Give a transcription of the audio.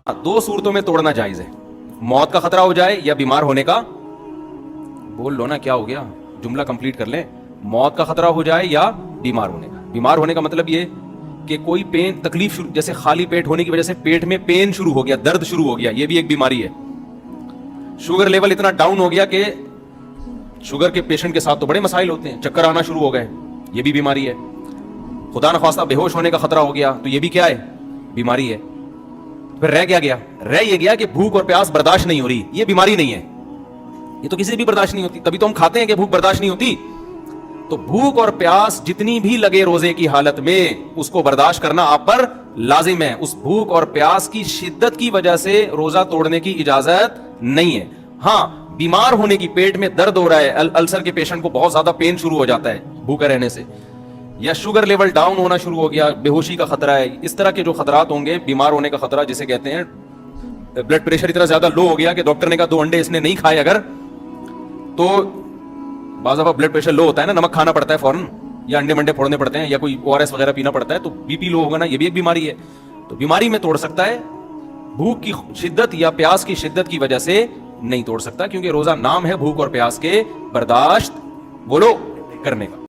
دو صورتوں میں توڑنا جائز ہے, موت کا خطرہ ہو جائے یا بیمار ہونے کا, بول لو نا کیا ہو گیا, جملہ کمپلیٹ کر لیں, موت کا خطرہ ہو جائے یا بیمار ہونے کا. بیمار ہونے کا مطلب یہ کہ کوئی پین تکلیف جیسے خالی پیٹ ہونے کی وجہ سے پیٹ میں پین شروع ہو گیا, درد شروع ہو گیا, یہ بھی ایک بیماری ہے. شوگر لیول اتنا ڈاؤن ہو گیا کہ شوگر کے پیشنٹ کے ساتھ تو بڑے مسائل ہوتے ہیں, چکر آنا شروع ہو گئے, یہ بھی بیماری ہے. خدا نخواستہ بے ہوش ہونے کا خطرہ ہو گیا تو یہ بھی کیا ہے, بیماری ہے. پھر رہ کیا گیا, رہ یہ گیا کہ بھوک اور پیاس برداشت نہیں ہو رہی, یہ بیماری نہیں ہے, یہ تو کسی بھی برداشت نہیں ہوتی, تبھی تو ہم کھاتے ہیں کہ بھوک برداشت نہیں ہوتی. تو بھوک اور پیاس جتنی بھی لگے روزے کی حالت میں اس کو برداشت کرنا آپ پر لازم ہے. اس بھوک اور پیاس کی شدت کی وجہ سے روزہ توڑنے کی اجازت نہیں ہے. ہاں بیمار ہونے کی, پیٹ میں درد ہو رہا ہے, السر کے پیشنٹ کو بہت زیادہ پین شروع ہو جاتا ہے بھوکے رہنے سے, یا شوگر لیول ڈاؤن ہونا شروع ہو گیا, بے ہوشی کا خطرہ ہے, اس طرح کے جو خطرات ہوں گے, بیمار ہونے کا خطرہ جسے کہتے ہیں, بلڈ پریشر اتنا زیادہ لو ہو گیا کہ ڈاکٹر نے کہا 2 انڈے اس نے نہیں کھائے اگر, تو بعض دفعہ بلڈ پریشر لو ہوتا ہے نا, نمک کھانا پڑتا ہے فوراً, یا انڈے منڈے پھوڑنے پڑتے ہیں, یا کوئی ORS وغیرہ پینا پڑتا ہے, تو بی پی لو ہوگا نا, یہ بھی ایک بیماری ہے. تو بیماری میں توڑ سکتا ہے, بھوک کی شدت یا پیاس کی شدت کی وجہ سے نہیں توڑ سکتا, کیونکہ روزہ نام ہے بھوک اور پیاس کے برداشت بولو کرنے کا.